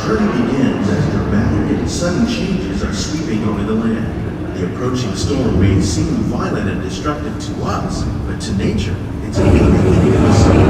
journey begins as dramatic and sudden changes are sweeping over the land. The approaching storm may seem violent and destructive to us, but to nature, it's a new beginning of the sea.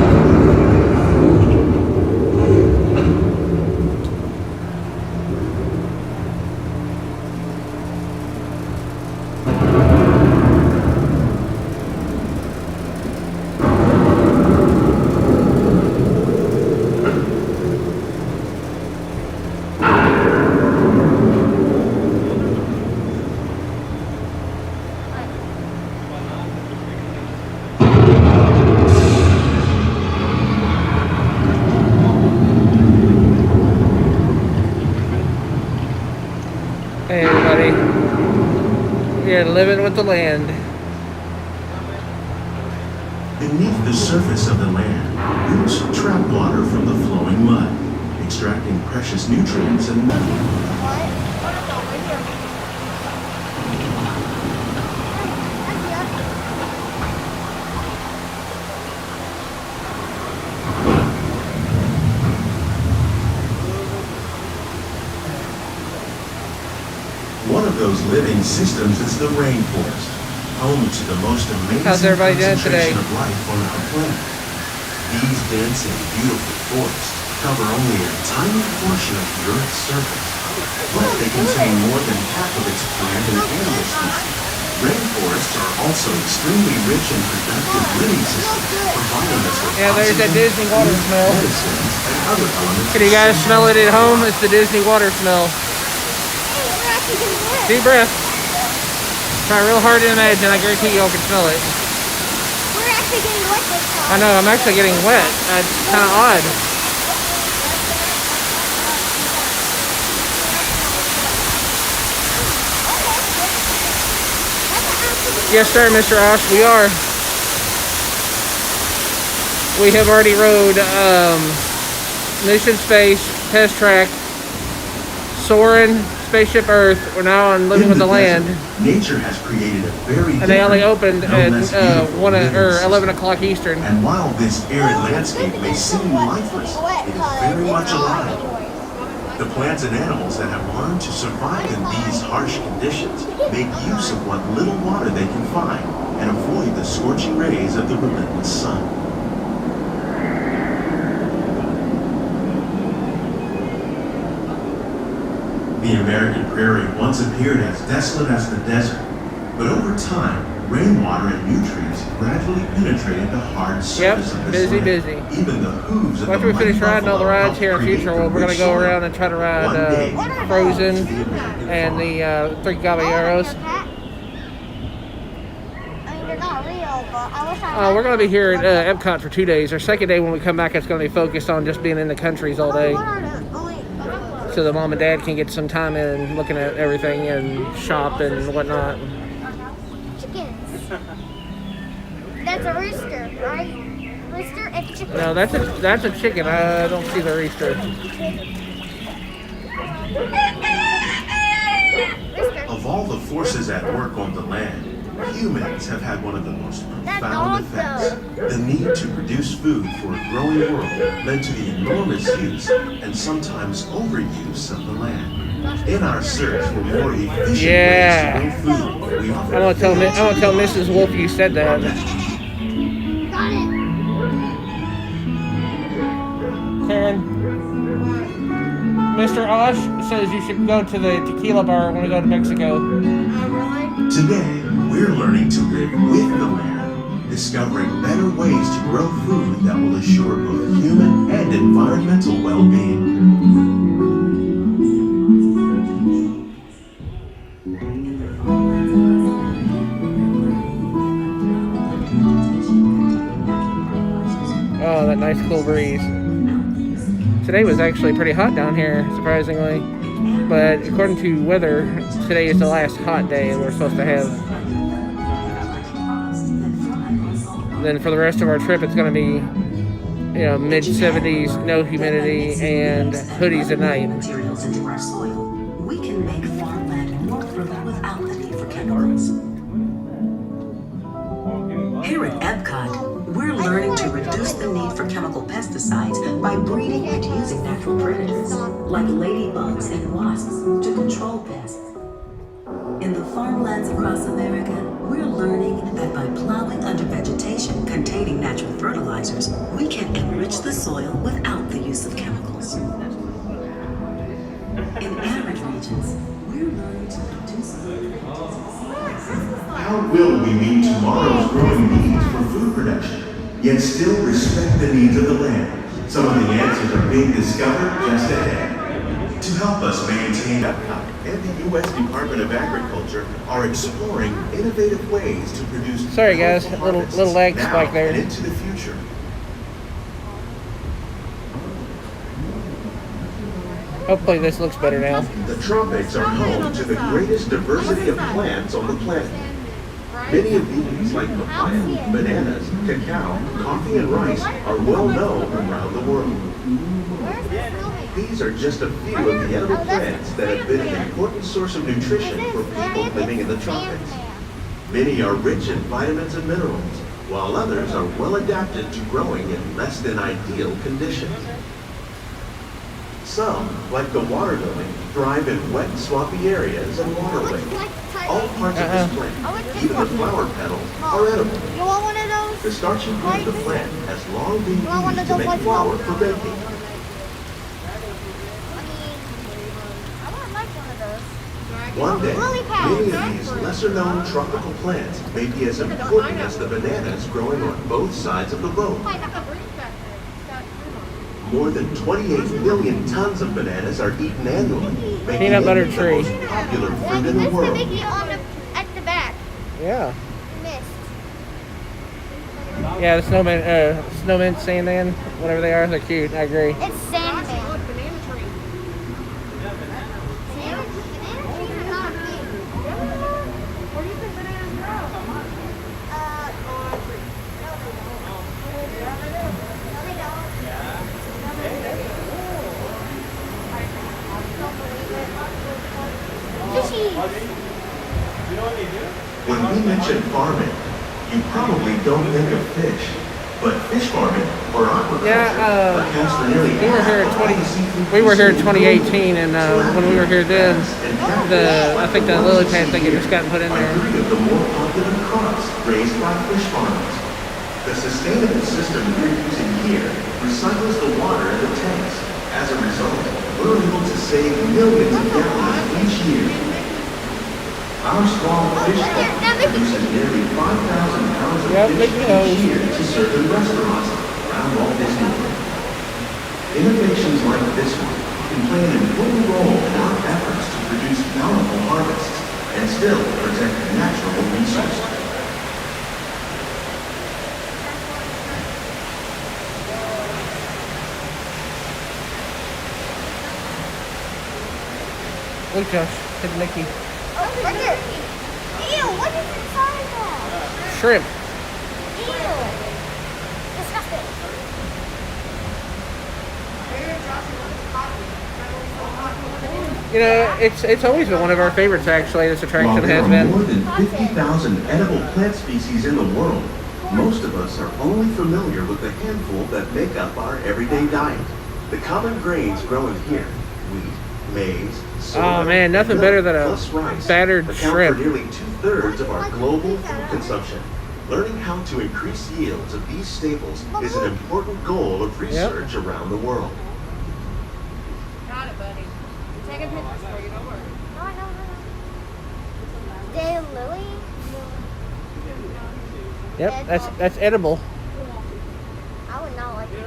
Hey everybody, we're living with the land. Beneath the surface of the land, roots trap water from the flowing mud, extracting precious nutrients and minerals. One of those living systems is the rainforest, home to the most amazing concentration of life on our planet. These dense and beautiful forests cover only a tiny portion of the Earth's surface, but they contain more than half of its plant and animal species. Rainforests are also extremely rich and productive living systems, providing us with there's that Disney water smell. medicines, and other elements. Can you guys smell it at home? It's the Disney water smell. Deep breath. Try real hard to imagine. I guarantee y'all can smell it. We're actually getting wet this time. I know, I'm actually getting wet. That's kind of odd. Yes, sir, Mr. Osh, we are. We have already rode Mission Space, Test Track, Soarin', Spaceship Earth. We're now on Living with the Land. Nature has created a very and they only opened no at less beautiful living 11 system. o'clock Eastern. And while this arid landscape may seem lifeless, it is very much alive. The plants and animals that have learned to survive in these harsh conditions make use of what little water they can find and avoid the scorching rays of the relentless sun. The American prairie once appeared as desolate as the desert, but over time, rainwater and nutrients gradually penetrated the hard surface of this land. Busy. Even the hooves of After the we finish mighty riding all the buffalo rides here in helped future, create the we're going to rich go soil. around and try to ride Frozen and the Three Caballeros. I mean, they're not real, but I wish I We're going to be here at Epcot for 2 days. Our second day when we come back, it's going to be focused on just being in the countries all day. So the mom and dad can get some time in looking at everything and shop and whatnot. Chickens. That's a rooster, right? Rooster and chicken. No, that's a chicken. I don't see the rooster. Rooster. Of all the forces at work on the land, humans have had one of the most profound effects. The need to produce food for a growing world led to the enormous use and sometimes overuse of the land. In our search for more efficient ways to grow food, we often I want to tell Mrs. Wolf you said that. Got it. Karen, Mr. Osh says you should go to the tequila bar when we go to Mexico. Today, we're learning to live with the land, discovering better ways to grow food that will assure both human and environmental well-being. Oh, that nice cool breeze. Today was actually pretty hot down here, surprisingly. But according to weather, today is the last hot day we're supposed to have. Then for the rest of our trip, it's going to be, mid-70s, no humidity, and hoodies at night. Materials into our soil, we can make farmland more fertile without the need for chemicals. Here at Epcot, we're learning to reduce the need for chemical pesticides by breeding and using natural natural predators, like ladybugs and wasps, to control pests. In the farmlands across America, we're learning that by plowing under vegetation containing natural fertilizers, we can enrich the soil without the use of chemicals. In arid regions, we're learning to produce How will we meet tomorrow's growing needs for food production, yet still respect the needs of the land? Some of the answers are being discovered just ahead. To help us maintain Epcot and the U.S. Department of Agriculture are exploring innovative ways to produce. Sorry guys, colorful little lag harvests spike now there. and into the future. Hopefully this looks better now. The tropics are home to the greatest diversity of plants on the planet. Many of these, like papaya, bananas, cacao, coffee, and rice, are well known around the world. These are just a few of the edible plants that have been an important source of nutrition for people living in the tropics. Many are rich in vitamins and minerals, while others are well adapted to growing in less than ideal conditions. Some, like the water lily, thrive in wet, swampy areas and waterways. All parts of this plant, even the flower petals, are edible. You want one of those? The starchy part of the plant has long been You want one of used to those make like flour those? for baking. I would like one of those. One day, Lily pads. many of these lesser-known tropical plants may be as important as the bananas growing on both sides of the road. More than 28 million tons of bananas are eaten annually, making Peanut butter it the tree. most popular Like fruit in the Mr. world. Mickey on the at the back. Yeah. Missed. Yeah, the snowman, sandman, whatever they are, they're cute. I agree. It's Sandman. Banana trees are not big. Where do you think bananas grow? Fishy. When we mention farming, you probably don't think of fish, but fish farming or aquaculture accounts for nearly we were here in half of all the seafood We were here in consumed 2018, and when we were here then, I think the lily pad thing had just gotten put in are there. three of the more popular crops raised by fish farmers. The sustainable system we're using here recycles the water in the tanks. As a result, we're able to save millions of gallons each year. Our small fish tank produces nearly 5,000 pounds of fish each year to serve in restaurants around Walt Disney World. Innovations like this one can play an important role in our efforts to produce bountiful harvests and still protect natural resources. Look, Josh, hit Mickey. Oh, look at it. Ew, what is inside that? Shrimp. Ew. Disgusting. You know, it's always been one of our favorites, actually, this attraction While there has are been. more than 50,000 edible plant species in the world, most of us are only familiar with the handful that make up our everyday diet. The common grains grown here, wheat, maize, soy, Oh, man, nothing and better milk, than a plus rice, battered account shrimp. for nearly 2/3 of our global food consumption. Learning how to increase yields of these staples is an important goal of research around the world. Got it, buddy. Taking pictures for you, don't worry. No, I know. Daylily? Yep, that's edible. I would not like it.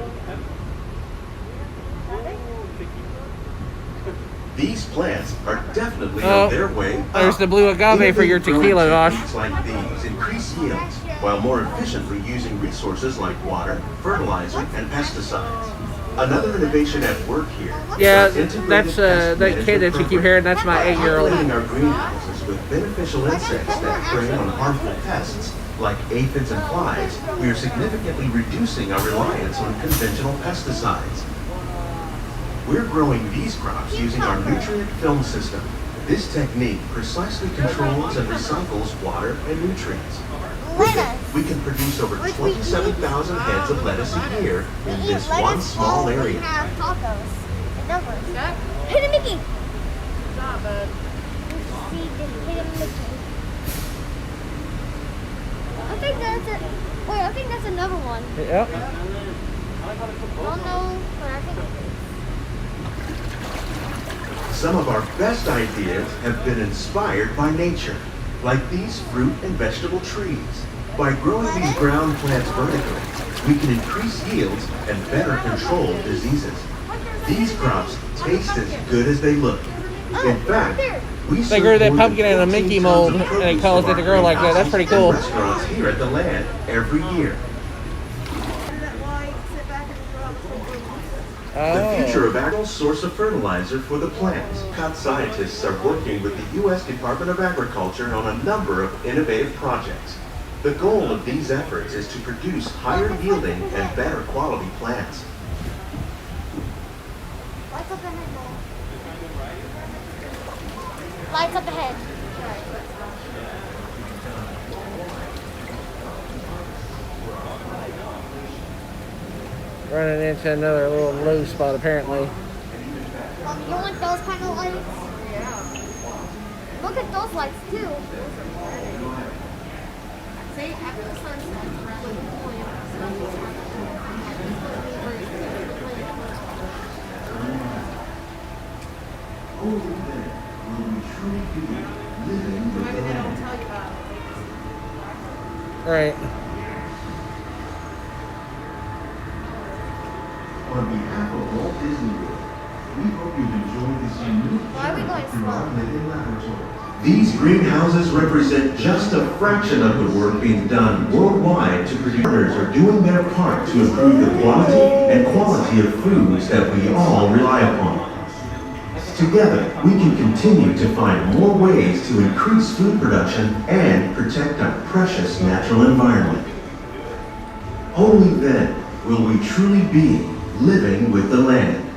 These plants are definitely Oh, on their way up. there's the blue agave for your tequila, Josh. Techniques like these increase yields while more efficiently using resources like water, fertilizer, and pesticides. Another innovation at work here. Yeah, is integrated that's pest that kid that you keep management hearing. That's my program. 8-year-old. Populating our greenhouses with beneficial insects that prey on harmful pests like aphids and flies, we are significantly reducing our reliance on conventional pesticides. We're growing these crops using our nutrient film system. This technique precisely controls and recycles water and nutrients. With it, we can produce over 27,000 heads of lettuce a year in this one small area. We have tacos. Another. Jack? Hit a Mickey. Good job, bud. See, hit a Mickey. I think that's it. Wait, I think that's another one. Yep. Don't know, but I think it is. Some of our best ideas have been inspired by nature, like these fruit and vegetable trees. By growing these ground plants vertically, we can increase yields and better control diseases. These crops taste as good as they look. In fact, They grew that pumpkin in a Mickey mold, and it caused it to grow like that. That's pretty cool. Restaurants here at the land every year. The future of agricultural source of fertilizer for the plants. Epcot scientists are working with the U.S. Department of Agriculture on a number of innovative projects. The goal of these efforts is to produce higher yielding and better quality plants. Lights up ahead, Mom. Lights up ahead. Running into another little low spot, apparently. You want those kind of lights? Yeah. Look at those lights, too. See, after the sunset, around the point, maybe they don't tell you about it. Right. On behalf of Walt Disney World, we hope you've enjoyed this unique Why are we going through slow? our living laboratory. These greenhouses represent just a fraction of the work being done worldwide to produce. Partners are doing their part to improve the quantity and quality of foods that we all rely upon. Together, we can continue to find more ways to increase food production and protect our precious natural environment. Only then will we truly be living with the land.